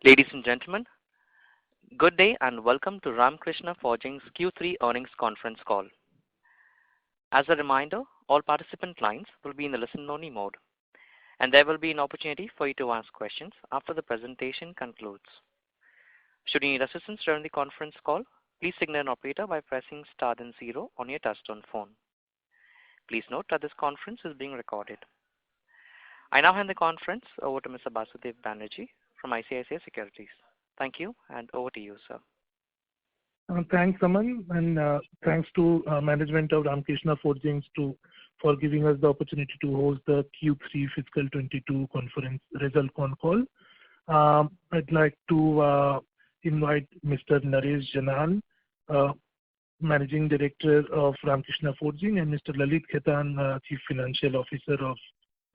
Ladies and gentlemen, good day and welcome to Ramkrishna Forgings Q3 earnings conference call. As a reminder, all participant lines will be in the listen-only mode, and there will be an opportunity for you to ask questions after the presentation concludes. Should you need assistance during the conference call, please signal an operator by pressing star then 0 on your touchtone phone. Please note that this conference is being recorded. I now hand the conference over to Mr. Basudev Banerjee from ICICI Securities. Thank you, and over to you, sir. Thanks, Aman, and thanks to management of Ramkrishna Forgings for giving us the opportunity to host the Q3 fiscal 22 conference result Concall. I'd like to invite Mr. Naresh Jalan, Managing Director of Ramkrishna Forging, and Mr. Lalit Khetan, Chief Financial Officer of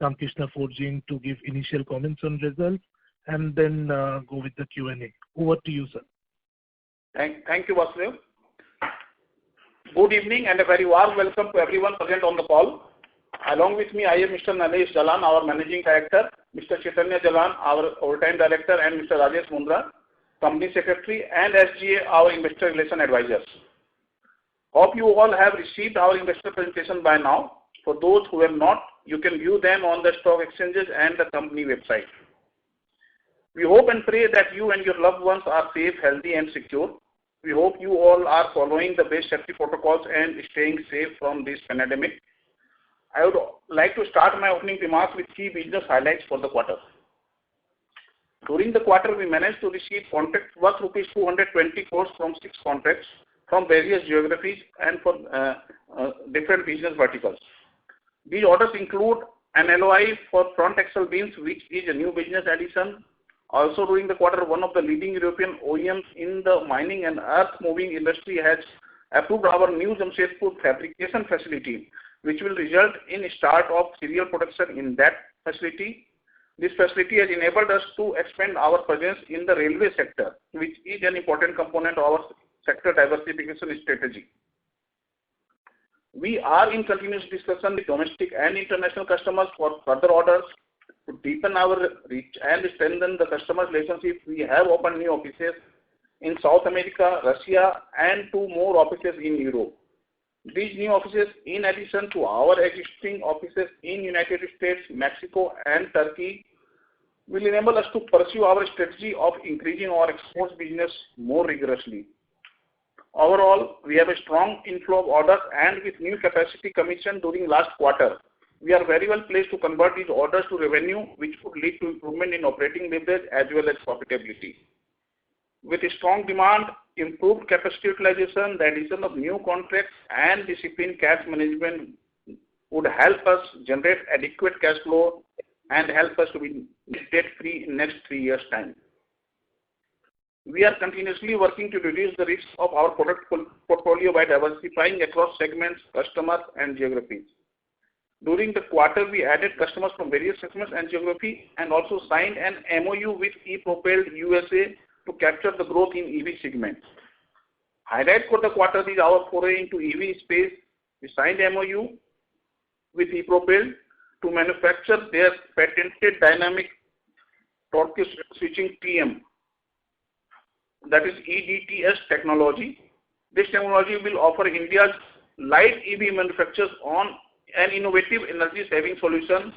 Ramkrishna Forging, to give initial comments on results and then go with the Q&A. Over to you, sir. Thank you, Vasudev. Good evening and a very warm welcome to everyone present on the call. Along with me, I am Mr. Naresh Jalan, our Managing Director, Mr. Chaitanya Jalan, our Whole-Time Director, and Mr. Rajesh Mundra, Company Secretary, and SGA, our Investor Relation Advisors. Hope you all have received our investor presentation by now. For those who have not, you can view them on the stock exchanges and the company website. We hope and pray that you and your loved ones are safe, healthy, and secure. We hope you all are following the best safety protocols and staying safe from this pandemic. I would like to start my opening remarks with key business highlights for the quarter. During the quarter, we managed to receive contracts worth rupees 220 crores from 6 contracts from various geographies and for different business verticals. These orders include an LOI for front axle beams, which is a new business addition. Also, during the quarter, one of the leading European OEMs in the mining and earth-moving industry has approved our new Jamshedpur fabrication facility, which will result in start of serial production in that facility. This facility has enabled us to expand our presence in the railway sector, which is an important component of our sector diversification strategy. We are in continuous discussion with domestic and international customers for further orders. To deepen our reach and strengthen the customer relationship, we have opened new offices in South America, Russia, and 2 more offices in Europe. These new offices, in addition to our existing offices in United States, Mexico, and Turkey, will enable us to pursue our strategy of increasing our exports business more rigorously. Overall, we have a strong inflow of orders, and with new capacity commissioned during last quarter, we are very well placed to convert these orders to revenue, which would lead to improvement in operating leverage as well as profitability. With a strong demand, improved capacity utilization, the addition of new contracts, and disciplined cash management would help us generate adequate cash flow and help us to be debt-free in next 3 years' time. We are continuously working to reduce the risk of our product portfolio by diversifying across segments, customers, and geographies. During the quarter, we added customers from various segments and geography and also signed an MOU with E-Propelled USA to capture the growth in EV segment. Highlight for the quarter is our foray into EV space. We signed MOU with E-Propelled to manufacture their patented dynamic torque switching TM, that is EDTS technology. This technology will offer India's light EV manufacturers on an innovative energy-saving solution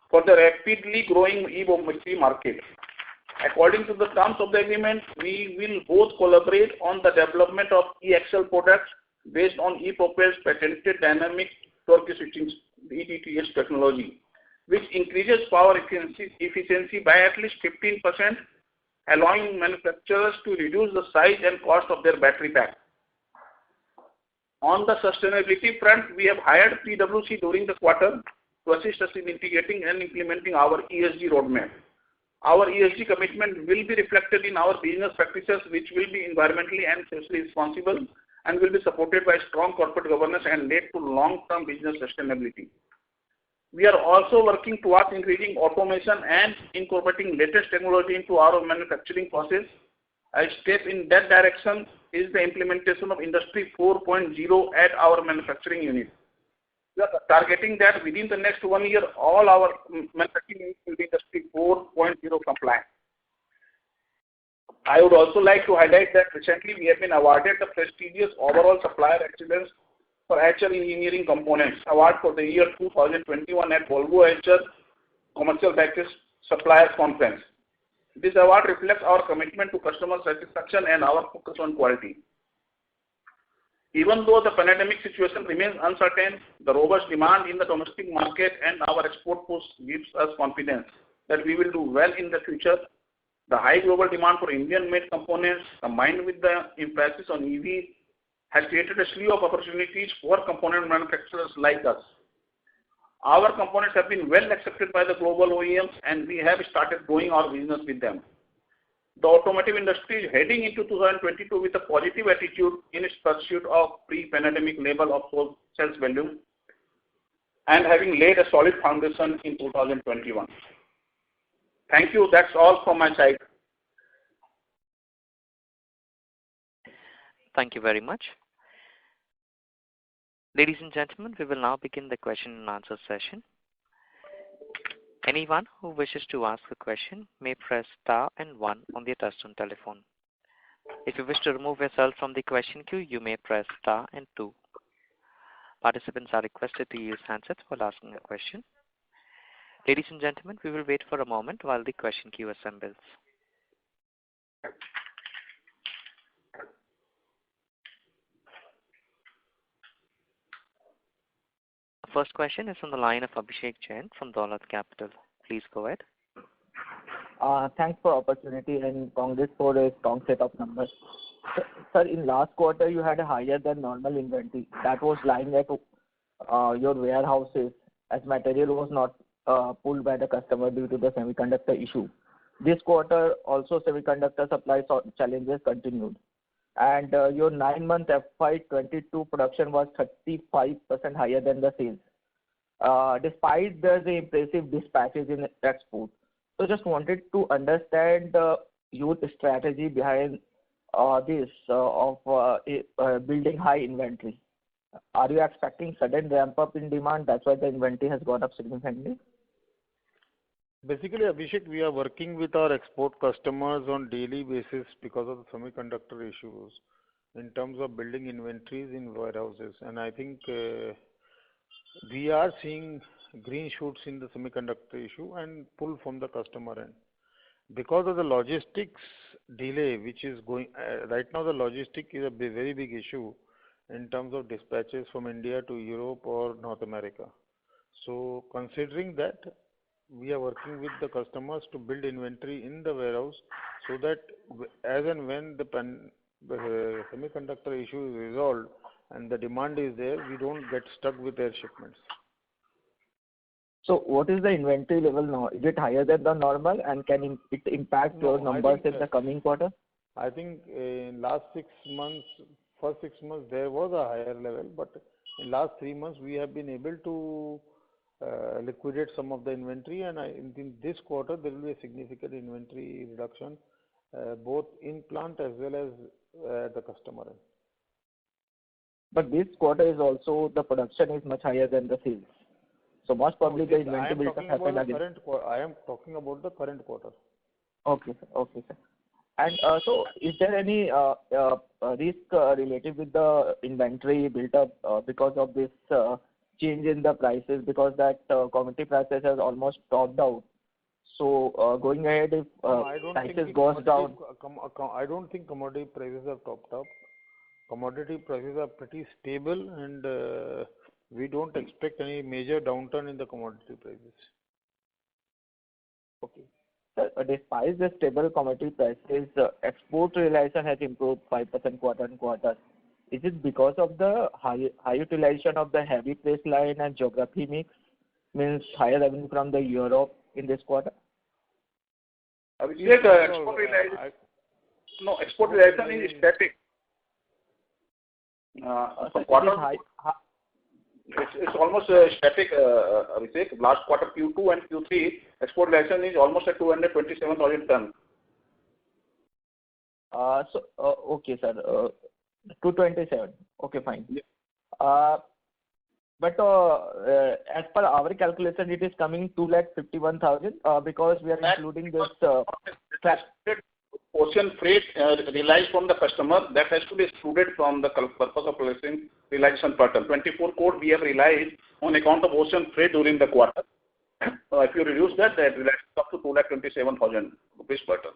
for the rapidly growing e-mobility market. According to the terms of the agreement, we will both collaborate on the development of e-axle products based on E-Propell's patented dynamic torque switching EDTS technology, which increases power efficiency by at least 15%, allowing manufacturers to reduce the size and cost of their battery pack. On the sustainability front, we have hired PwC during the quarter to assist us in integrating and implementing our ESG roadmap. Our ESG commitment will be reflected in our business practices, which will be environmentally and socially responsible and will be supported by strong corporate governance and lead to long-term business sustainability. We are also working towards increasing automation and incorporating latest technology into our manufacturing process. A step in that direction is the implementation of Industry 4.0 at our manufacturing unit. We are targeting that within the next 1 year, all our manufacturing units will be Industry 4.0 compliant. I would also like to highlight that recently we have been awarded the prestigious Overall Supplier Excellence for HR Engineering Components Award for the year 2021 at Volvo HR Commercial Vehicles Suppliers Conference. This award reflects our commitment to customer satisfaction and our focus on quality. Even though the pandemic situation remains uncertain, the robust demand in the domestic market and our export push gives us confidence that we will do well in the future. The high global demand for Indian-made components combined with the emphasis on EV has created a slew of opportunities for component manufacturers like us. Our components have been well accepted by the global OEMs and we have started growing our business with them. The automotive industry is heading into 2022 with a positive attitude in its pursuit of pre-pandemic level of sales volume and having laid a solid foundation in 2021. Thank you. That's all from my side. Thank you very much. Ladies and gentlemen, we will now begin the question and answer session. Anyone who wishes to ask a question may press star and 1 on their touchtone telephone. If you wish to remove yourself from the question queue, you may press star and 2. Participants are requested to use handsets while asking a question. Ladies and gentlemen, we will wait for a moment while the question queue assembles. First question is on the line of Abhishek Jain from Dolat Capital. Please go ahead. Thanks for opportunity and congrats for a strong set of numbers. Sir, in last quarter you had a higher than normal inventory that was lying at your warehouses as material was not pulled by the customer due to the semiconductor issue. This quarter also semiconductor supply challenges continued. And your 9-month FY22 production was 35% higher than the sales, despite the impressive dispatches in export. So just wanted to understand your strategy behind this of building high inventory. Are you expecting sudden ramp up in demand? That's why the inventory has gone up significantly. Basically, Abhishek, we are working with our export customers on daily basis because of the semiconductor issues in terms of building inventories in warehouses. And I think we are seeing green shoots in the semiconductor issue and pull from the customer end. Because of the logistics delay, which is going, right now the logistic is a very big issue in terms of dispatches from India to Europe or North America. So considering that, we are working with the customers to build inventory in the warehouse so that as and when the semiconductor issue is resolved and the demand is there, we don't get stuck with their shipments. So what is the inventory level now? Is it higher than the normal and can it impact your numbers in the coming quarter? I think in last 6 months, first 6 months there was a higher level, but in last 3 months we have been able to liquidate some of the inventory, and in this quarter there will be a significant inventory reduction both in plant as well as the customer end. But this quarter is also the production is much higher than the sales. So most probably the inventory build up happen again. I am talking about the current quarter. Okay, sir. Okay, sir. And so is there any risk related with the inventory built up because of this change in the prices, because that commodity prices has almost topped out? So going ahead, if prices goes down, I don't think commodity prices have topped up. Commodity prices are pretty stable, and we don't expect any major downturn in the commodity prices. Okay. Sir, despite the stable commodity prices, export realization has improved 5% quarter on quarter. Is it because of the high utilization of the heavy press line and geography mix, means higher revenue from the Europe in this quarter? Export realization is static. It's almost static, Abhishek. Last quarter Q2 and Q3 export realization is almost at 227,000 tons. Okay, sir. 227. Okay, fine. Yeah. But as per our calculation, it is coming 251,000 because we are including this. ocean freight realized from the customer, that has to be excluded from the purpose of calculating realization per ton. 24 crore we have realized on account of ocean freight during the quarter. If you reduce that, that realization up to 2,27,000 rupees per ton.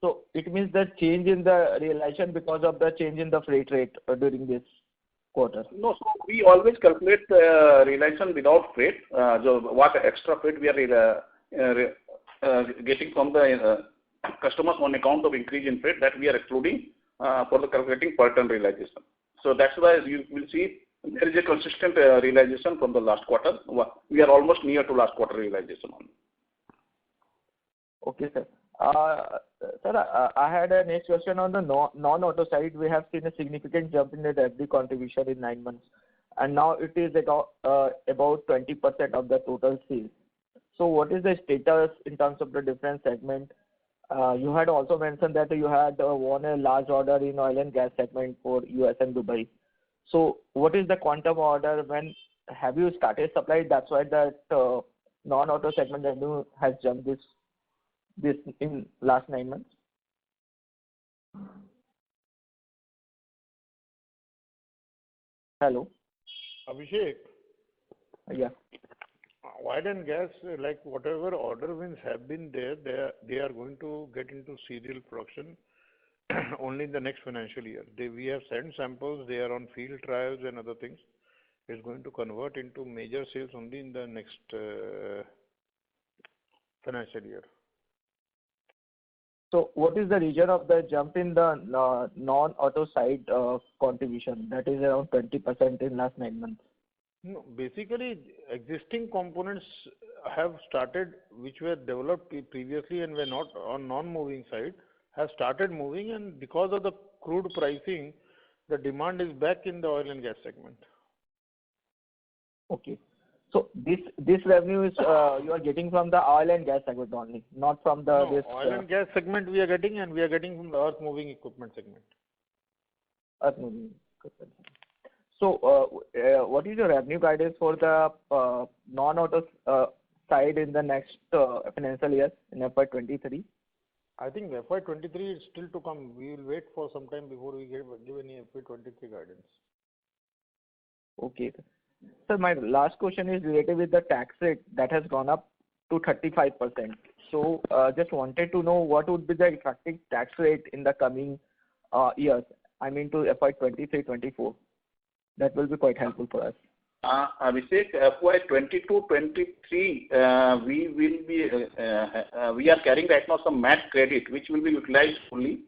So it means the change in the realization because of the change in the freight rate during this quarter. No, so we always calculate the realization without freight. So what extra freight we are getting from the customers on account of increase in freight, that we are excluding for the calculating per ton realization. So that's why you will see there is a consistent realization from the last quarter. We are almost near to last quarter realization only. Okay, sir. Sir, I had a next question on the non-auto side. We have seen a significant jump in the revenue contribution in 9 months, and now it is about 20% of the total sales. So what is the status in terms of the different segment? You had also mentioned that you had won a large order in oil and gas segment for US and Dubai. So what is the quantum order? When have you started supply? That's why that non-auto segment revenue has jumped this in last 9 months. Hello. Abhishek. Yeah. Oil and gas, like whatever order wins have been there, they are going to get into serial production only in the next financial year. We have sent samples, they are on field trials and other things. It's going to convert into major sales only in the next financial year. So what is the reason of the jump in the non-auto side contribution? That is around 20% in last 9 months. No, basically existing components have started, which were developed previously and were not on non-moving side, have started moving, and because of the crude pricing, the demand is back in the oil and gas segment. Okay. So this revenue is you are getting from the oil and gas segment only, not from the oil and gas segment we are getting, and we are getting from the earth moving equipment segment. Earth moving equipment. So what is your revenue guidance for the non-auto side in the next financial year in FY23? I think FY23 is still to come. We will wait for some time before we give any FY23 guidance. Okay. Sir, my last question is related with the tax rate that has gone up to 35%. So just wanted to know what would be the effective tax rate in the coming years, I mean to FY23-24. That will be quite helpful for us. Abhishek, FY22-23, we are carrying right now some MAT credit which will be utilized fully.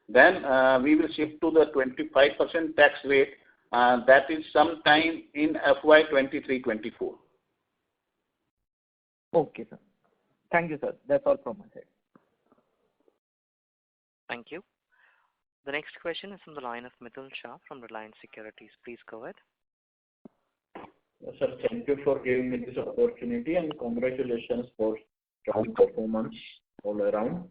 Then we will shift to the 25% tax rate. That is sometime in FY23-24. Okay, sir. Thank you, sir. That's all from my side. Thank you. The next question is from the line of Mitul Shah from Reliance Securities. Please go ahead. Sir, thank you for giving me this opportunity and congratulations for strong performance all around.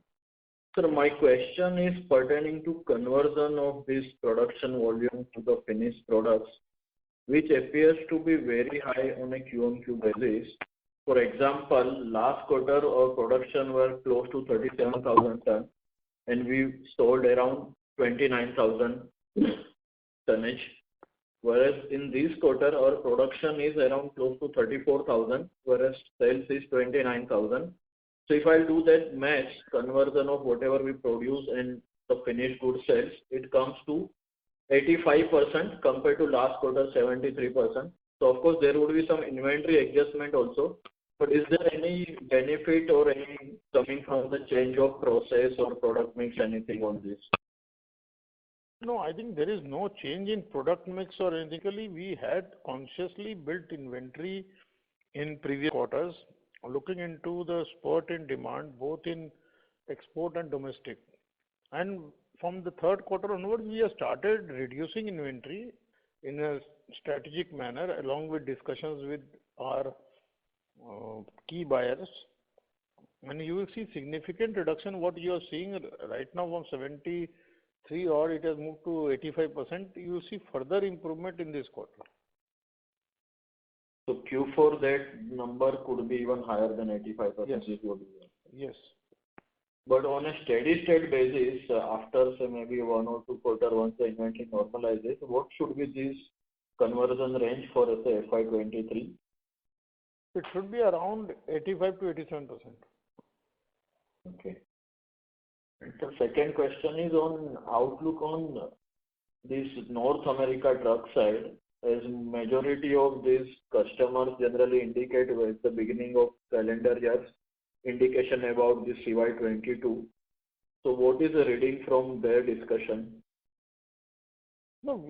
Sir, my question is pertaining to conversion of this production volume to the finished products, which appears to be very high on a Q-on-Q basis. For example, last quarter our production were close to 37,000 tons and we sold around 29,000 tonnage. Whereas in this quarter our production is around close to 34,000, whereas sales is 29,000. So if I do that match conversion of whatever we produce and the finished goods sales, it comes to 85% compared to last quarter 73%. So of course there would be some inventory adjustment also. But is there any benefit or any coming from the change of process or product mix, anything on this? No, I think there is no change in product mix or anything. We had consciously built inventory in previous quarters, looking into the spurt in demand, both in export and domestic. And from the third quarter onwards, we have started reducing inventory in a strategic manner, along with discussions with our key buyers. And you will see significant reduction. What you are seeing right now from 73 or it has moved to 85%. You will see further improvement in this quarter. So Q4 that number could be even higher than 85%. Yes. It would be. Yes. But on a steady state basis, after say maybe 1 or 2 quarter, once the inventory normalizes, what should be this conversion range for say FY23? It should be around 85 to 87%. Okay. And the second question is on outlook on this North America truck side, as majority of these customers generally indicate at the beginning of calendar years indication about the CY22. So what is the reading from their discussion? No,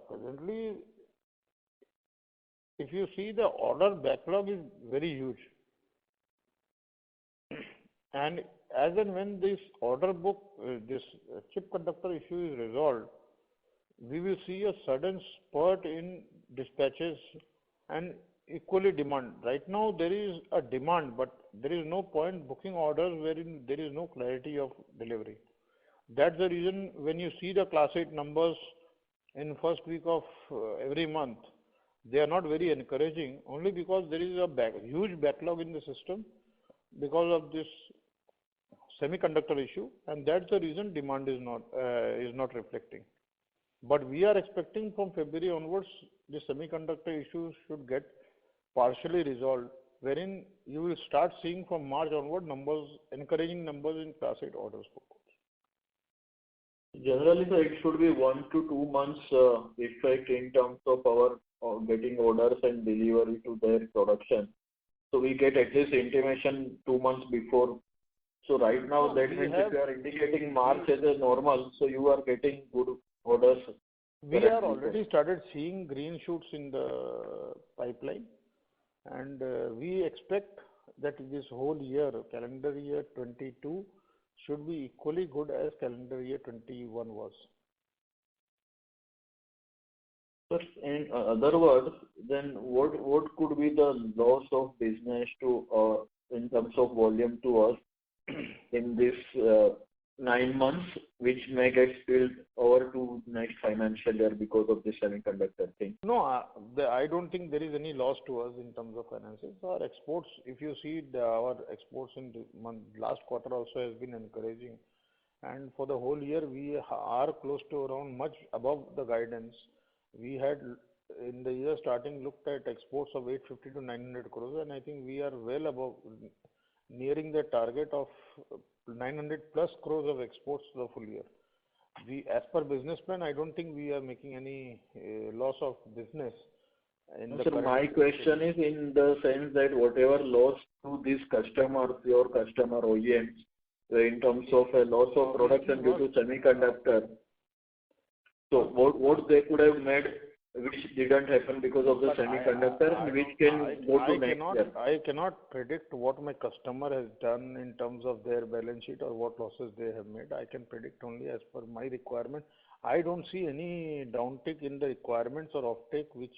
presently, if you see the order backlog is very huge. And as and when this order book, this chip conductor issue is resolved, we will see a sudden spurt in dispatches and equally demand. Right now there is a demand, but there is no point booking orders wherein there is no clarity of delivery. That's the reason when you see the Class 8 numbers in first week of every month, they are not very encouraging, only because there is a huge backlog in the system because of this semiconductor issue, and that's the reason demand is not reflecting. But we are expecting from February onwards, the semiconductor issues should get partially resolved, wherein you will start seeing from March onward numbers, encouraging numbers in Class 8 orders book. Generally, so it should be 1 to 2 months effect in terms of our getting orders and delivery to their production. So we get at least intimation 2 months before. So right now, that means if you are indicating March as a normal, so you are getting good orders. We are already started seeing green shoots in the pipeline, and we expect that this whole year, calendar year 22, should be equally good as calendar year 21 was. But in other words, then what could be the loss of business to in terms of volume to us in this 9 months, which may get spilled over to next financial year because of the semiconductor thing? No, I don't think there is any loss to us in terms of finances. Our exports, if you see our exports in the last quarter also has been encouraging. And for the whole year, we are close to around much above the guidance. We had in the year starting looked at exports of 850 to 900 crores, and I think we are well above, nearing the target of 900 plus crores of exports for the full year. As per business plan, I don't think we are making any loss of business. So my question is in the sense that whatever loss to these customers, your customer OEMs, in terms of a loss of production due to semiconductor, so what they could have made which didn't happen because of the semiconductor, which can go to next year? I cannot predict what my customer has done in terms of their balance sheet or what losses they have made. I can predict only as per my requirement. I don't see any downtick in the requirements or offtake which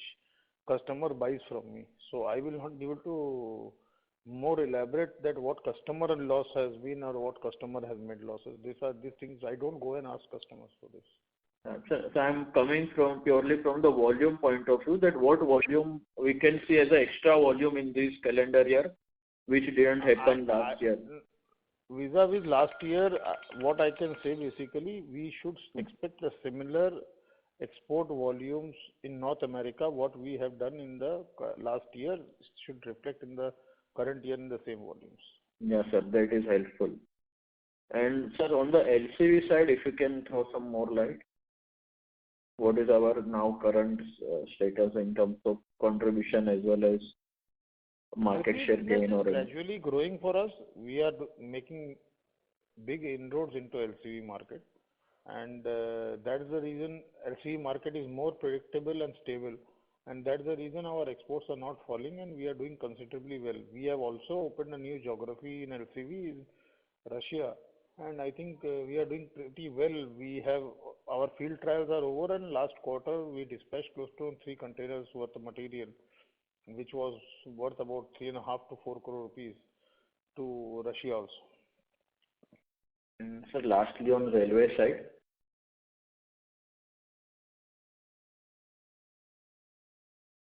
customer buys from me. So I will not be able to more elaborate that what customer loss has been or what customer has made losses. These things I don't go and ask customers for this. So I'm coming from purely from the volume point of view, that what volume we can see as an extra volume in this calendar year, which didn't happen last year. Vis-a-vis last year, what I can say basically, we should expect a similar export volumes in North America. What we have done in the last year should reflect in the current year in the same volumes. Yes, sir, that is helpful. And sir, on the LCV side, if you can throw some more light. What is our now current status in terms of contribution as well as market share gain? Or gradually growing for us. We are making big inroads into LCV market, and that is the reason LCV market is more predictable and stable, and that's the reason our exports are not falling and we are doing considerably well. We have also opened a new geography in LCV in Russia, and I think we are doing pretty well. We have our field trials are over, and last quarter we dispatched close to 3 containers worth of material, which was worth about 3.5 to 4 crore rupees to Russia also. And sir, lastly on railway side.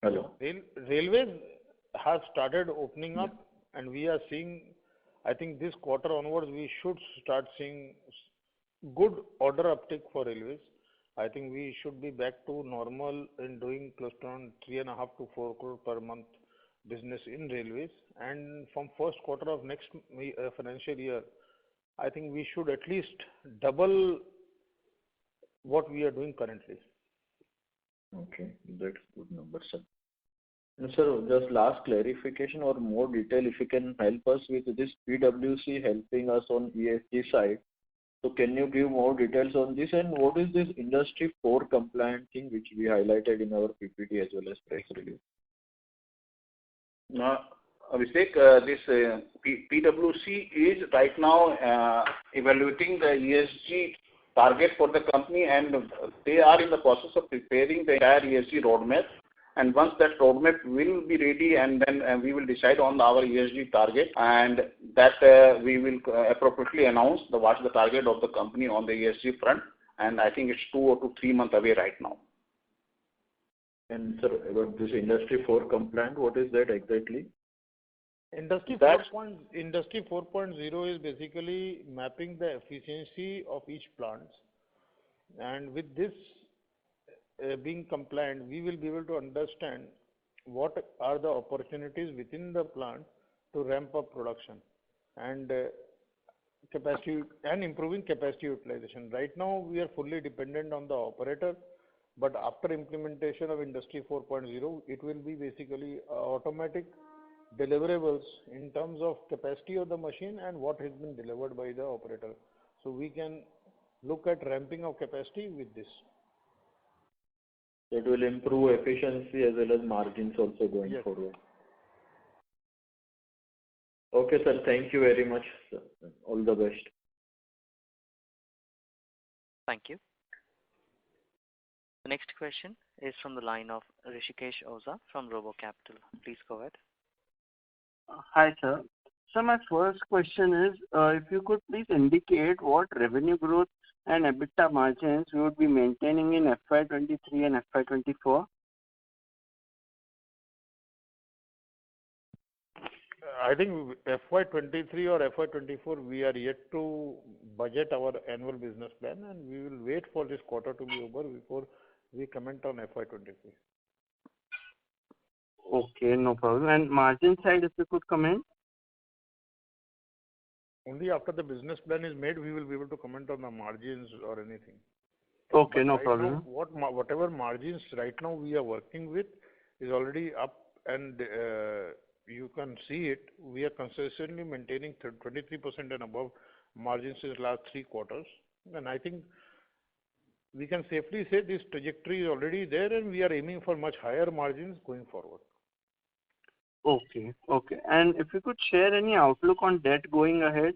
Hello. Railways have started opening up, and we are seeing I think this quarter onwards we should start seeing good order uptick for railways. I think we should be back to normal in doing close to around 3.5 to 4 crore per month business in railways. And from first quarter of next financial year, I think we should at least double what we are doing currently. Okay, that's good number, sir. And sir, just last clarification or more detail, if you can help us with this PwC helping us on ESG side. So can you give more details on this, and what is this Industry 4 compliant thing which we highlighted in our PPT as well as press release? Abhishek, this PwC is right now evaluating the ESG target for the company, and they are in the process of preparing the entire ESG roadmap. And once that roadmap will be ready, and then we will decide on our ESG target, and that we will appropriately announce what's the target of the company on the ESG front. And I think it's 2 to 3 months away right now. And sir, about this Industry 4 compliant, what is that exactly? Industry 4.0 is basically mapping the efficiency of each plant, and with this being compliant, we will be able to understand what are the opportunities within the plant to ramp up production and capacity and improving capacity utilization. Right now, we are fully dependent on the operator, but after implementation of Industry 4.0, it will be basically automatic deliverables in terms of capacity of the machine and what has been delivered by the operator. So we can look at ramping of capacity with this. It will improve efficiency as well as margins also going forward. Okay, sir. Thank you very much, sir. All the best. Thank you. The next question is from the line of Rishikesh Oza from RoboCapital. Please go ahead. Hi, sir. So my first question is, if you could please indicate what revenue growth and EBITDA margins we would be maintaining in FY23 and FY24? I think FY23 or FY24, we are yet to budget our annual business plan, and we will wait for this quarter to be over before we comment on FY23. Okay, no problem. And margin side, if you could comment? Only after the business plan is made, we will be able to comment on the margins or anything. Okay, but no right problem. Now, whatever margins right now we are working with is already up, and you can see it. We are consistently maintaining 23% and above margins in the last 3 quarters. And I think we can safely say this trajectory is already there, and we are aiming for much higher margins going forward. Okay, okay. And if you could share any outlook on debt going ahead,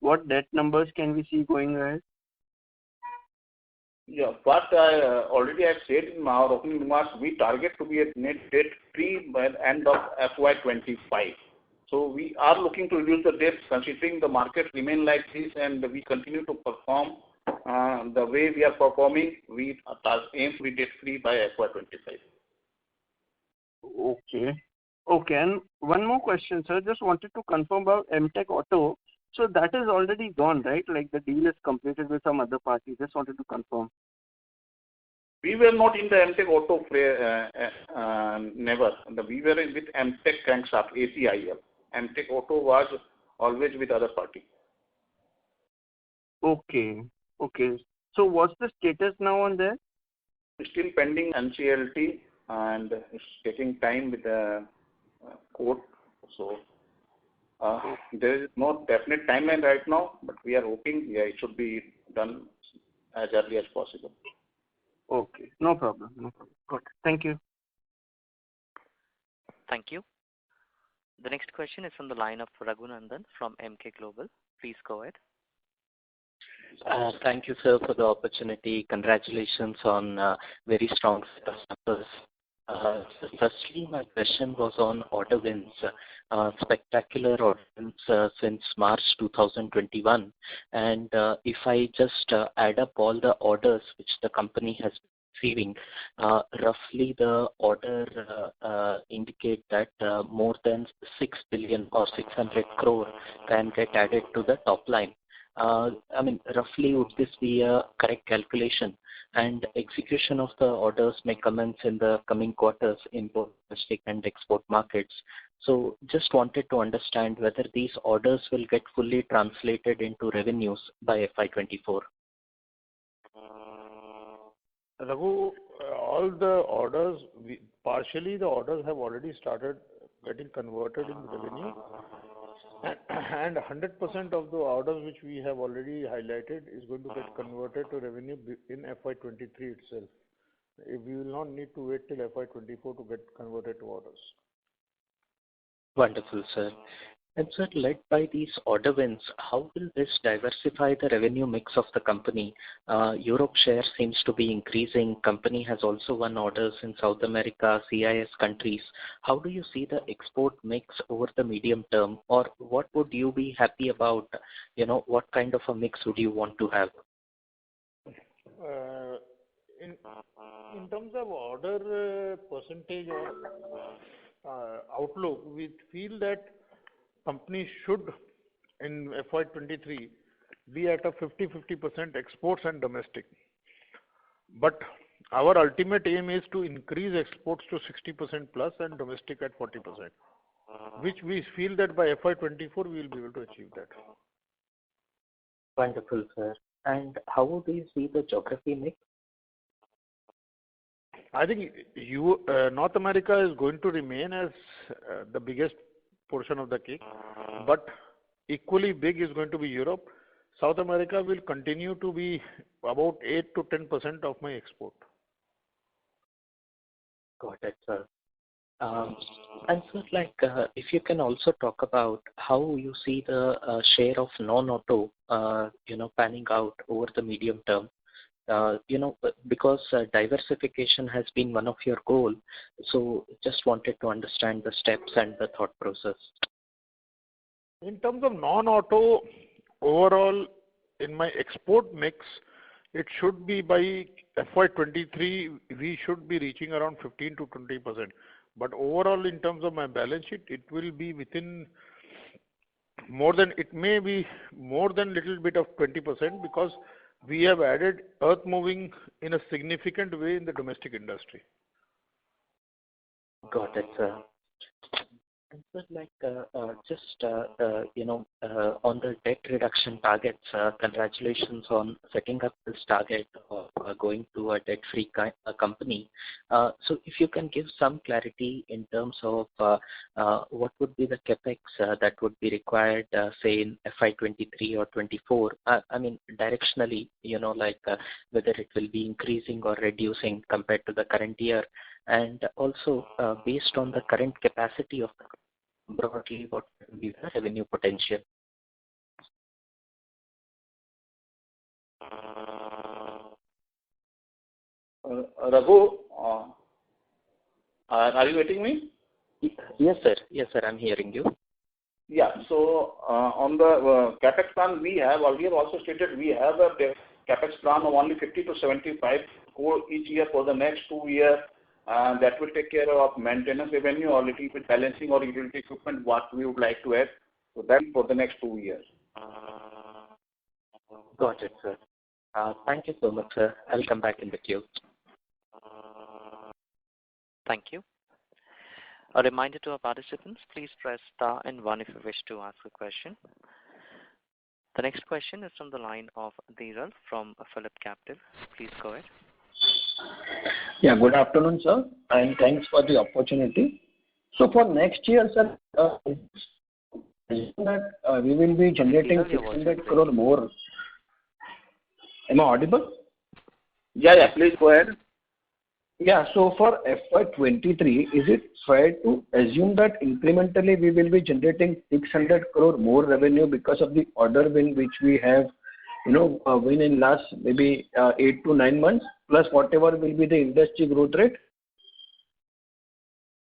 what debt numbers can we see going ahead? Yeah, what I already have said in our opening remarks, we target to be at net debt free by the end of FY25. So we are looking to reduce the debt, considering the market remain like this, and we continue to perform the way we are performing. We aim to be debt free by FY25. Okay. Okay, and one more question, sir. Just wanted to confirm about MTech Auto. So that is already gone, right? Like the deal is completed with some other party. Just wanted to confirm. We were not in the MTech Auto, never. We were with MTech Crankshaft, ACIL. MTech Auto was always with other party. Okay, okay. So what's the status now on there? Still pending NCLT, and it's taking time with the court. So there is no definite timeline right now, but we are hoping it should be done as early as possible. Okay, no problem, no problem. Good. Thank you. Thank you. The next question is from the line of Raghunandan from MK Global. Please go ahead. Thank you, sir, for the opportunity. Congratulations on very strong set of numbers. Firstly, my question was on order wins, spectacular order wins since March 2021. And if I just add up all the orders which the company has receiving, roughly the order indicate that more than 6 billion or 600 crore can get added to the top line. I mean, roughly would this be a correct calculation? And execution of the orders may commence in the coming quarters in both domestic and export markets. So just wanted to understand whether these orders will get fully translated into revenues by FY24. Raghu, all the orders, partially the orders have already started getting converted in revenue, and 100% of the orders which we have already highlighted is going to get converted to revenue in FY23 itself. We will not need to wait till FY24 to get converted to orders. Wonderful, sir. And sir, led by these order wins, how will this diversify the revenue mix of the company? Europe share seems to be increasing. Company has also won orders in South America, CIS countries. How do you see the export mix over the medium term, or what would you be happy about? What kind of a mix would you want to have? In terms of order percentage or outlook, we feel that company should, in FY23, be at a 50-50% exports and domestic. But our ultimate aim is to increase exports to 60% plus and domestic at 40%, which we feel that by FY24 we will be able to achieve that. Wonderful, sir. And how would you see the geography mix? I think North America is going to remain as the biggest portion of the cake, but equally big is going to be Europe. South America will continue to be about 8 to 10% of my export. Got it, sir. And sir, if you can also talk about how you see the share of non-auto, panning out over the medium term. Because diversification has been one of your goals. So just wanted to understand the steps and the thought process. In terms of non-auto, overall, in my export mix, it should be by FY23, we should be reaching around 15 to 20%. But overall, in terms of my balance sheet, it will be within it may be more than little bit of 20% because we have added earth moving in a significant way in the domestic industry. Got it, sir. And sir, on the debt reduction targets, congratulations on setting up this target of going to a debt-free company. So if you can give some clarity in terms of what would be the capex that would be required, say in FY23 or 24. I mean, directionally, whether it will be increasing or reducing compared to the current year. And also, based on the current capacity of the broadly, what will be the revenue potential? Raghu, are you getting me? Yes, sir. Yes, sir. I'm hearing you. Yeah. So on the capex plan, we have also stated we have a capex plan of only 50 to 75 crore each year for the next 2 years. That will take care of maintenance revenue or little bit balancing or utility equipment what we would like to add. So that for the next 2 years. Got it, sir. Thank you so much, sir. I'll come back in the queue. Thank you. A reminder to our participants, please press star and 1 if you wish to ask a question. The next question is from the line of Dhiral from Phillip Capital. Please go ahead. Yeah, good afternoon, sir, and thanks for the opportunity. So for next year, sir, that we will be generating 600 crore more. Am I audible? Yeah, please go ahead. Yeah, so for FY23, is it fair to assume that incrementally we will be generating 600 crore more revenue because of the order win which we have, win in last maybe 8 to 9 months, plus whatever will be the industry growth rate?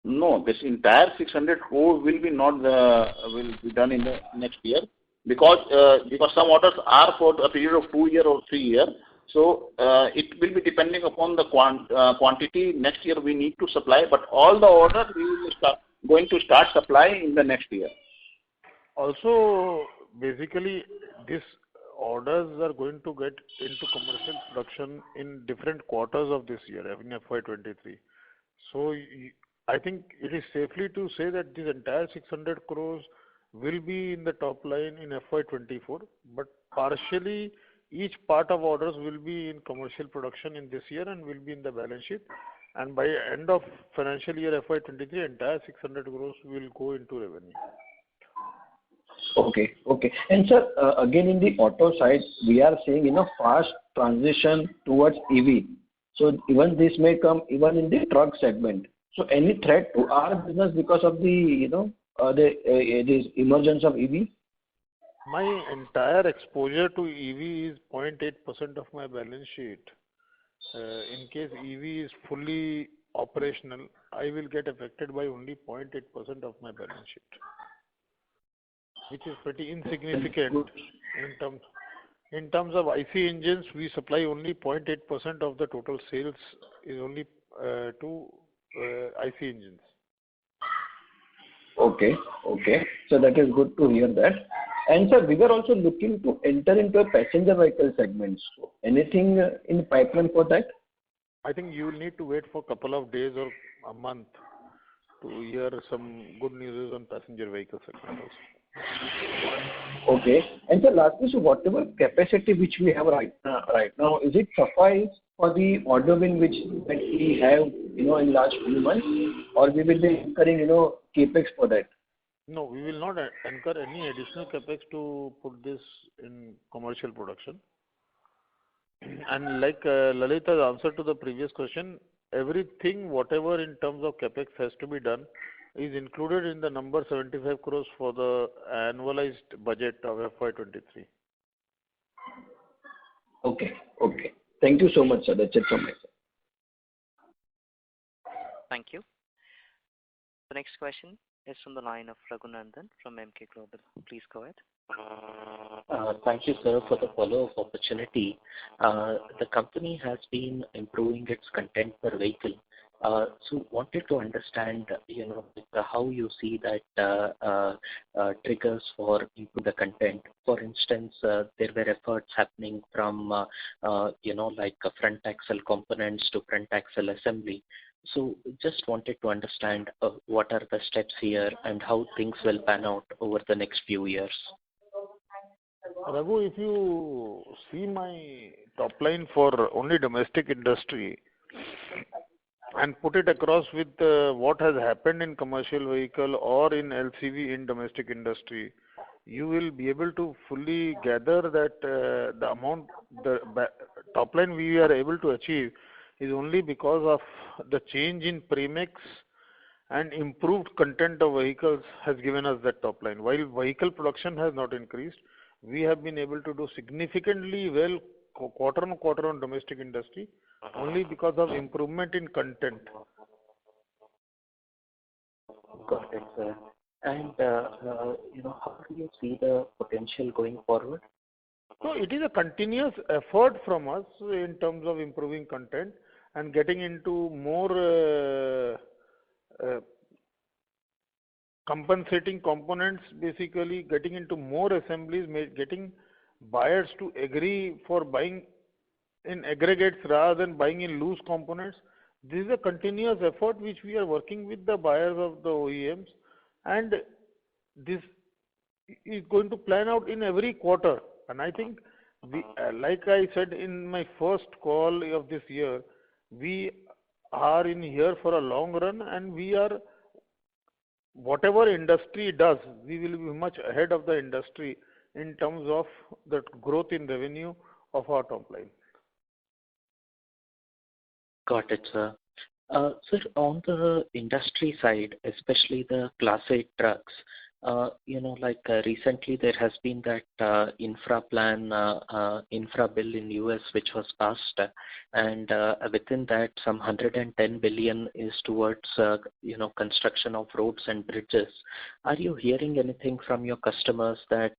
No, this entire 600 crore will be done in the next year because some orders are for a period of 2 years or 3 years. So it will be depending upon the quantity next year we need to supply, but all the orders we will going to start supplying in the next year. Also, basically, these orders are going to get into commercial production in different quarters of this year, in FY23. So I think it is safely to say that this entire 600 crores will be in the top line in FY24, but partially each part of orders will be in commercial production in this year and will be in the balance sheet. And by end of financial year FY23, entire 600 crores will go into revenue. Okay. And sir, again in the auto side, we are seeing fast transition towards EV. So even this may come even in the truck segment. So any threat to our business because of the this emergence of EV? My entire exposure to EV is 0.8% of my balance sheet. In case EV is fully operational, I will get affected by only 0.8% of my balance sheet, which is pretty insignificant in terms of IC engines. We supply only 0.8% of the total sales is only to IC engines. Okay. So that is good to hear that. And sir, we were also looking to enter into a passenger vehicle segment. So anything in pipeline for that? I think you will need to wait for a couple of days or a month to hear some good news on passenger vehicle segment also. Okay. And sir, lastly, so whatever capacity which we have right now, is it suffice for the order win which that we have, in last few months, or we will be incurring, capex for that? No, we will not incur any additional capex to put this in commercial production. And like Lalita's answer to the previous question, everything, whatever in terms of capex has to be done, is included in the number 75 crores for the annualized budget of FY23. Okay. Thank you so much, sir. That's it from my side. Thank you. The next question is from the line of Raghunandan from MK Global. Please go ahead. Thank you, sir, for the follow-up opportunity. The company has been improving its content per vehicle. So wanted to understand, how you see that triggers for improving the content. For instance, there were efforts happening from, like front axle components to front axle assembly. So just wanted to understand what are the steps here and how things will pan out over the next few years. Raghu, if you see my top line for only domestic industry and put it across with what has happened in commercial vehicle or in LCV in domestic industry, you will be able to fully gather that the top line we are able to achieve is only because of the change in premix and improved content of vehicles has given us that top line. While vehicle production has not increased, we have been able to do significantly well quarter on quarter on domestic industry only because of improvement in content. Got it, sir. And, how do you see the potential going forward? So it is a continuous effort from us in terms of improving content and getting into more compensating components, basically getting into more assemblies, getting buyers to agree for buying in aggregates rather than buying in loose components. This is a continuous effort which we are working with the buyers of the OEMs, and this is going to plan out in every quarter. And I think we, like I said in my first call of this year, we are in here for a long run, and we are, whatever industry does, we will be much ahead of the industry in terms of the growth in revenue of our top line. Got it, sir. Sir, on the industry side, especially the Class 8 trucks, Recently there has been that infra plan, infra bill in US which was passed, and within that some 110 billion is towards construction of roads and bridges. Are you hearing anything from your customers that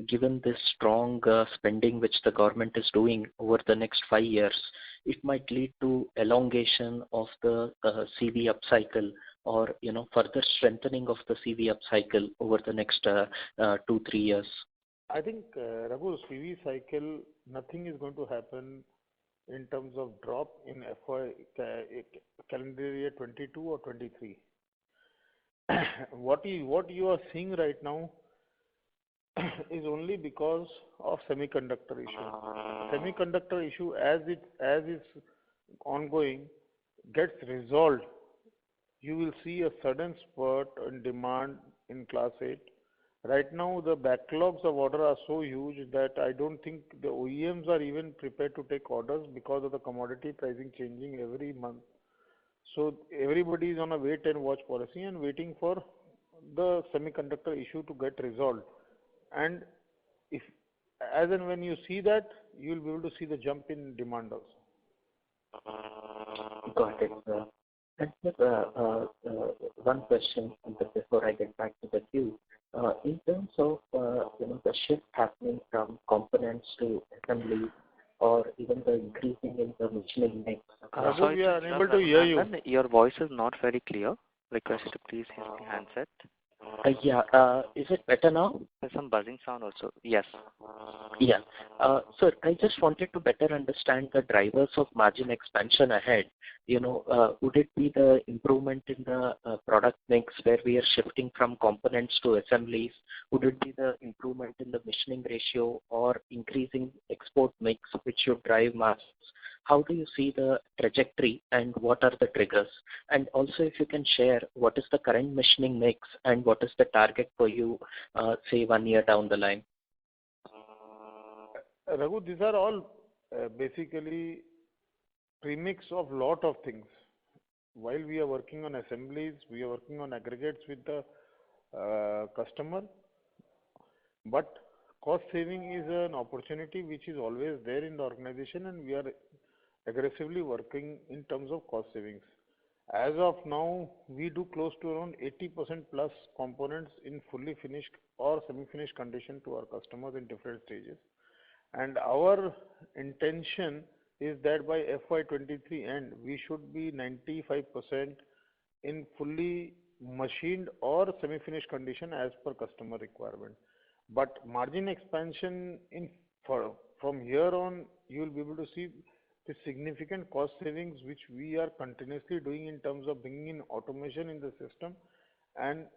given this strong spending which the government is doing over the next 5 years, it might lead to elongation of the CV upcycle, or further strengthening of the CV upcycle over the next 2-3 years? I think, Raghu, CV cycle, nothing is going to happen in terms of drop in calendar year 22 or 23. What you are seeing right now is only because of semiconductor issue. Semiconductor issue, as is ongoing, gets resolved, you will see a sudden spurt in demand in Class 8. Right now, the backlogs of order are so huge that I don't think the OEMs are even prepared to take orders because of the commodity pricing changing every month. So everybody is on a wait and watch policy and waiting for the semiconductor issue to get resolved. And if, as and when you see that, you will be able to see the jump in demand also. Got it, sir. And one question before I get back to the queue. In terms of the shift happening from components to assembly, or even the increasing in the machining mix. Sorry, we are unable to hear you. Your voice is not very clear. Request you to please use the handset. Is it better now? There's some buzzing sound also. Yes. Yeah. So I just wanted to better understand the drivers of margin expansion ahead. Would it be the improvement in the product mix where we are shifting from components to assemblies? Would it be the improvement in the machining ratio or increasing export mix which should drive margins? How do you see the trajectory and what are the triggers? And also if you can share what is the current machining mix and what is the target for you, say 1 year down the line? Raghu, these are all basically premix of lot of things. While we are working on assemblies, we are working on aggregates with the customer, but cost saving is an opportunity which is always there in the organization, and we are aggressively working in terms of cost savings. As of now, we do close to around 80% plus components in fully finished or semi-finished condition to our customers in different stages. And our intention is that by FY23 end, we should be 95% in fully machined or semi-finished condition as per customer requirement. But margin expansion from here on, you will be able to see the significant cost savings which we are continuously doing in terms of bringing in automation in the system and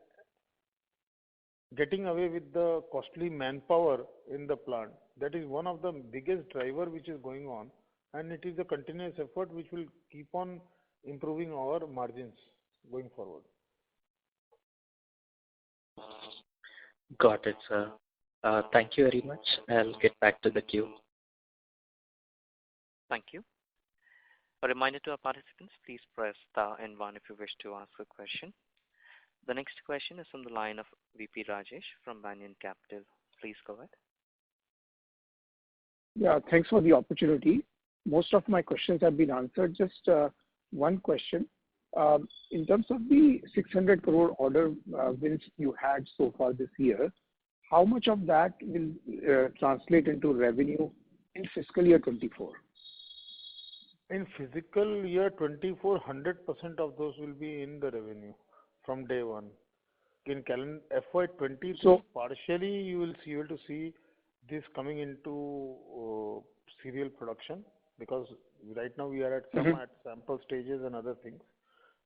getting away with the costly manpower in the plant. That is one of the biggest driver which is going on, and it is a continuous effort which will keep on improving our margins going forward. Got it, sir. Thank you very much. I'll get back to the queue. Thank you. A reminder to our participants, please press star and 1 if you wish to ask a question. The next question is from the line of VP Rajesh from Banyan Capital. Please go ahead. Yeah, thanks for the opportunity. Most of my questions have been answered. Just one question. In terms of the 600 crore order wins you had so far this year, how much of that will translate into revenue in fiscal year 24? In fiscal year 24, 100% of those will be in the revenue from day one. In calendar FY23, so partially you will see able to see this coming into serial production, because right now we are at some at sample stages and other things,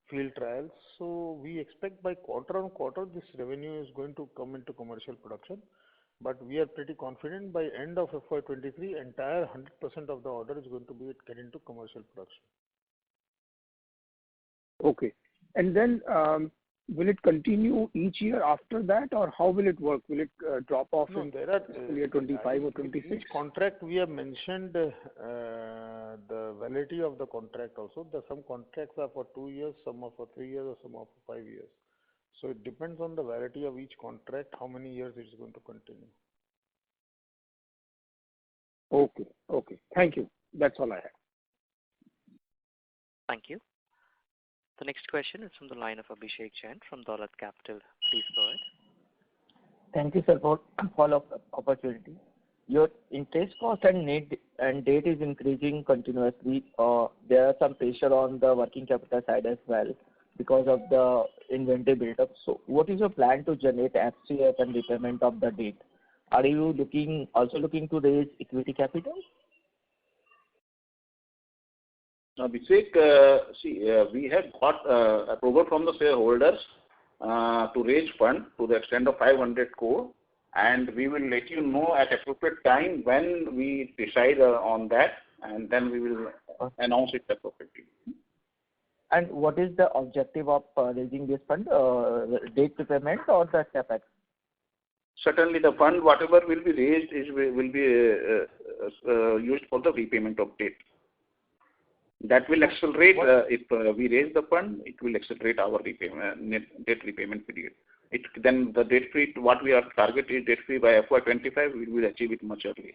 field trials. So we expect by quarter on quarter this revenue is going to come into commercial production. But we are pretty confident by end of FY23, entire 100% of the order is going to be get into commercial production. Okay. And then will it continue each year after that, or how will it work? Will it drop off in fiscal year 25 or 26? Each contract we have mentioned the validity of the contract also. Some contracts are for 2 years, some are for 3 years, or some are for 5 years. So it depends on the validity of each contract, how many years it is going to continue. Okay. Okay. Thank you. That's all I have. Thank you. The next question is from the line of Abhishek Jain from Dolat Capital. Please go ahead. Thank you, sir, for follow-up opportunity. Your interest cost and net and debt is increasing continuously. There are some pressure on the working capital side as well because of the inventory buildup. So what is your plan to generate FCF and repayment of the debt? Are you also looking to raise equity capital? Abhishek, we have got approval from the shareholders to raise fund to the extent of 500 crore, and we will let you know at appropriate time when we decide on that, and then we will announce it appropriately. And what is the objective of raising this fund? Debt repayment or the capex? Certainly, the fund, whatever will be raised, will be used for the repayment of debt. That will accelerate, if we raise the fund, it will accelerate our net debt repayment period. Then the debt free, what we are targeting debt free by FY25, we will achieve it much earlier.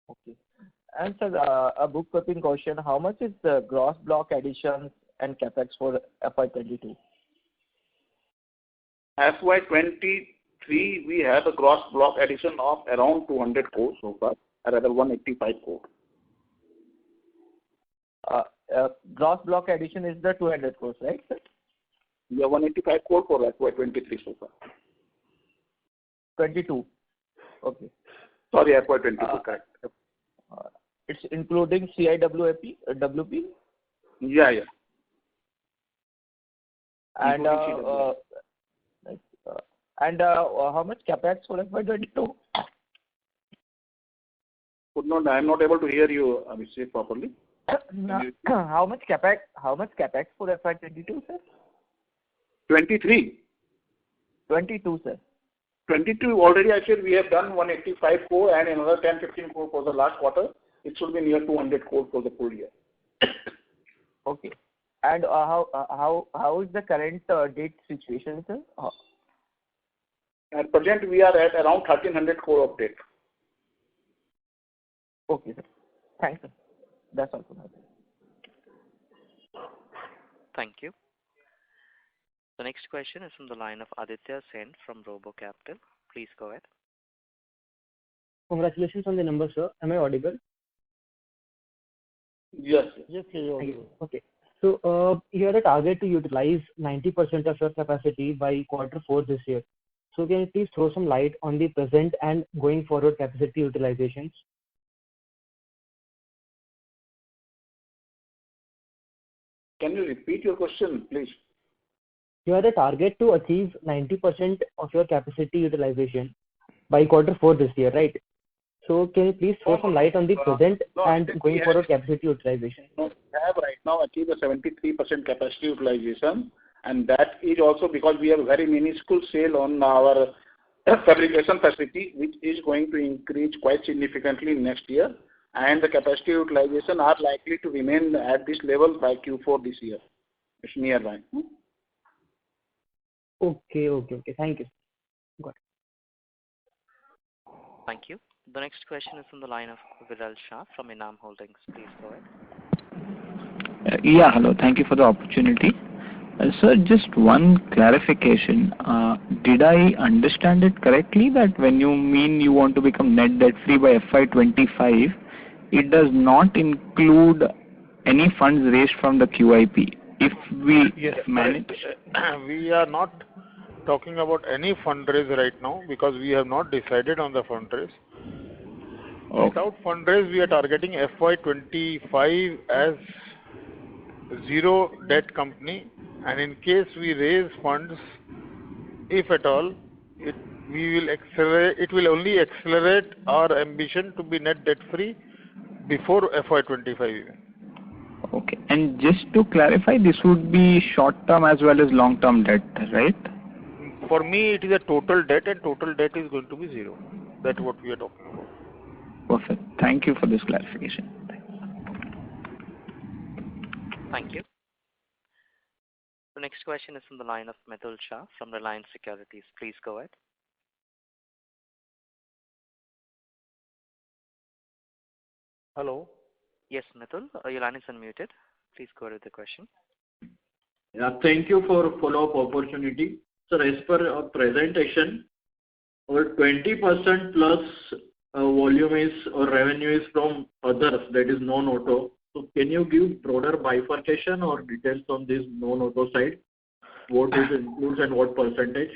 Okay. And sir, a bookkeeping question, how much is the gross block additions and capex for FY22? FY23, we have a gross block addition of around 200 crores so far, or rather 185 crores. Gross block addition is the 200 crores, right, sir? Yeah, 185 crores for FY23 so far. 22. Okay. Sorry, FY22, correct. It's including CIWP, WP? Yeah. And how much capex for FY22? I am not able to hear you, Abhishek, properly. How much capex for FY22, sir? 23. 22, sir. 22 already I said we have done 185 crore and another 10-15 crore for the last quarter. It should be near 200 crore for the full year. Okay. And how is the current debt situation, sir? At present we are at around 1300 crore of debt. Okay, sir. Thanks, sir. That's all for now. Thank you. The next question is from the line of Aditya Sen from Robo Capital. Please go ahead. Congratulations on the number, sir. Am I audible? Yes. Yes, you're audible. Okay. So you had a target to utilize 90% of your capacity by Q4 this year. So can you please throw some light on the present and going forward capacity utilizations? Can you repeat your question, please? You had a target to achieve 90% of your capacity utilization by Q4 this year, right? So can you please throw some light on the present and going forward capacity utilization? We have right now achieved a 73% capacity utilization, and that is also because we have very minuscule sale on our fabrication facility, which is going to increase quite significantly next year, and the capacity utilization are likely to remain at this level by Q4 this year. It's nearby. Okay. Thank you. Got it. Thank you. The next question is from the line of Viral Shah from Enam Holdings. Please go ahead. Yeah, hello. Thank you for the opportunity. Sir, just one clarification. Did I understand it correctly that when you mean you want to become net debt free by FY25, it does not include any funds raised from the QIP? If we manage... We are not talking about any fundraise right now because we have not decided on the fundraise. Okay. Without fundraise, we are targeting FY25 as zero debt company, and in case we raise funds, if at all, it will only accelerate our ambition to be net debt free before FY25 even. Okay. And just to clarify, this would be short-term as well as long-term debt, right? For me, it is a total debt, and total debt is going to be zero. That's what we are talking about. Perfect. Thank you for this clarification. Thank you. The next question is from the line of Mithul Shah from Reliance Securities. Please go ahead. Hello. Yes, Mithul, your line is unmuted. Please go ahead with the question. Yeah, thank you for follow-up opportunity. Sir, as per our presentation, our 20% plus volume is or revenue is from others, that is non-auto. So can you give broader bifurcation or details on this non-auto side? What is includes and what percentage?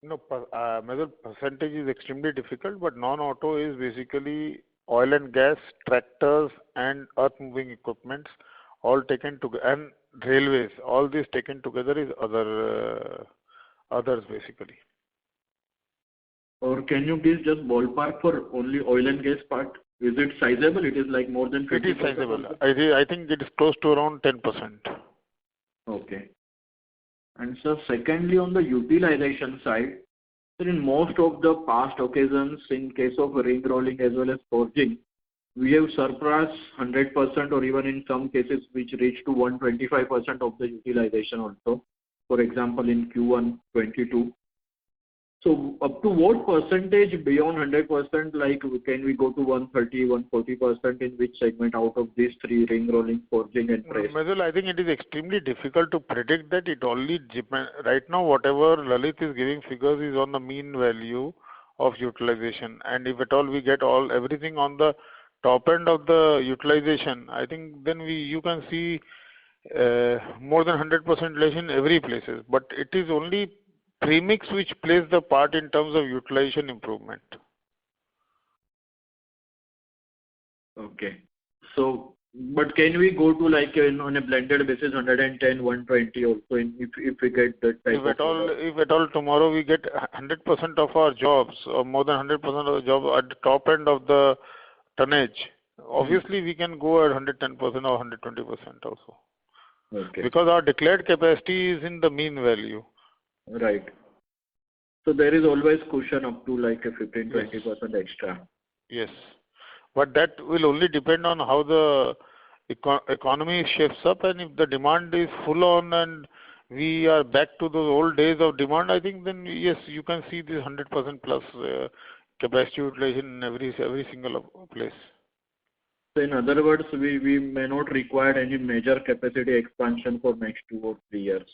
No, Mithul, percentage is extremely difficult, but non-auto is basically oil and gas, tractors, and earth-moving equipments, all taken together, and railways. All this taken together is others basically. Or can you give just ballpark for only oil and gas part? Is it sizable? It is like more than 50%? It is sizable. I think it is close to around 10%. Okay. And so secondly, on the utilization side, so in most of the past occasions, in case of ring rolling as well as forging, we have surpassed 100% or even in some cases which reach to 125% of the utilization also. For example, in Q1 22. So up to what percentage beyond 100%, like can we go to 130, 140% in which segment out of these three, ring rolling, forging and press? Mithul, I think it is extremely difficult to predict that. It only depends. Right now, whatever Lalit is giving figures is on the mean value of utilization. And if at all we get everything on the top end of the utilization, I think then you can see more than 100% utilization in every places. But it is only premix which plays the part in terms of utilization improvement. Okay. So, but can we go to like on a blended basis 110, 120 also if we get that type if at all tomorrow we get 100% of our jobs or more than 100% of the job at the top end of the tonnage, obviously we can go at 110% or 120% also. Okay. Because our declared capacity is in the mean value. Right. So there is always cushion up to like a 15-20% extra. Yes. But that will only depend on how the economy shapes up, and if the demand is full on and we are back to those old days of demand, I think then yes, you can see this 100% plus capacity utilization in every single place. So in other words, we may not require any major capacity expansion for next 2 or 3 years.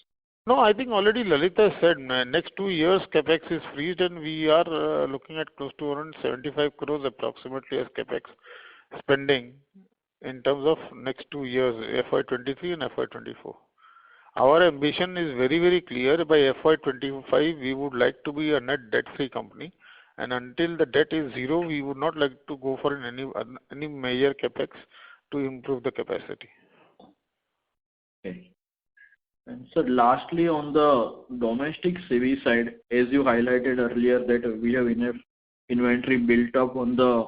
No, I think already Lalita said next 2 years capex is freezed and we are looking at close to around 75 crores approximately as capex spending in terms of next 2 years, FY23 and FY24. Our ambition is very, very clear. By FY25, we would like to be a net debt-free company, and until the debt is zero, we would not like to go for any major capex to improve the capacity. Okay. And so lastly, on the domestic CV side, as you highlighted earlier that we have enough inventory built up on the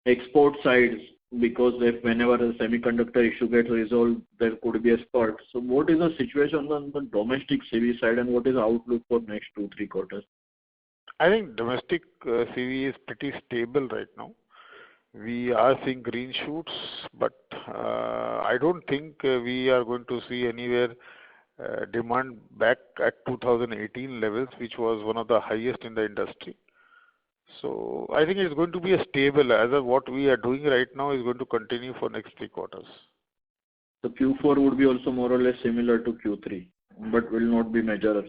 export side because if whenever a semiconductor issue gets resolved, there could be a spurt. So what is the situation on the domestic CV side and what is the outlook for next 2-3 quarters? I think domestic CV is pretty stable right now. We are seeing green shoots, but I don't think we are going to see anywhere demand back at 2018 levels, which was one of the highest in the industry. So I think it's going to be a stable, as of what we are doing right now is going to continue for next 3 quarters. So Q4 would be also more or less similar to Q3, but will not be major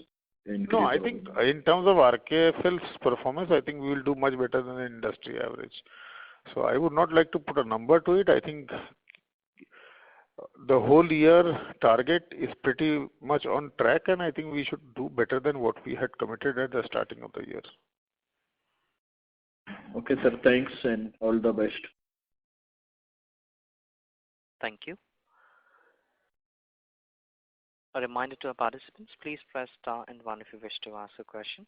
increase. No, I think in terms of RKFL's performance, I think we will do much better than the industry average. So I would not like to put a number to it. I think the whole year target is pretty much on track, and I think we should do better than what we had committed at the starting of the year. Okay, sir. Thanks and all the best. Thank you. A reminder to our participants, please press star and 1 if you wish to ask a question.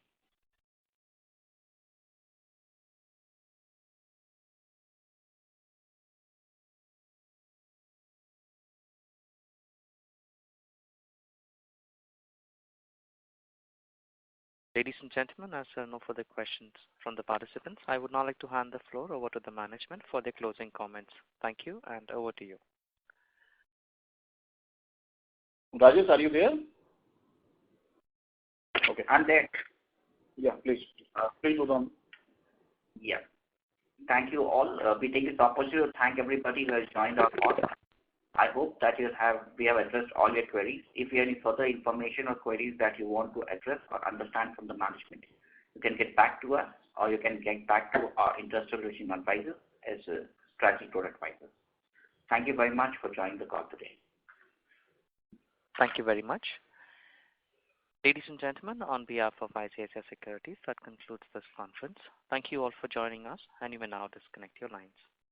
Ladies and gentlemen, as there are no further questions from the participants, I would now like to hand the floor over to the management for their closing comments. Thank you, and over to you. Rajesh, are you there? Okay. And then, Yeah, please go on. yeah. Thank you all. We take this opportunity to thank everybody who has joined our call. I hope that we have addressed all your queries. If you have any further information or queries that you want to address or understand from the management, you can get back to us or you can get back to our industrial relations advisor as a strategic product advisor. Thank you very much for joining the call today. Thank you very much. Ladies and gentlemen, on behalf of ICICI Securities, that concludes this conference. Thank you all for joining us, and you may now disconnect your lines.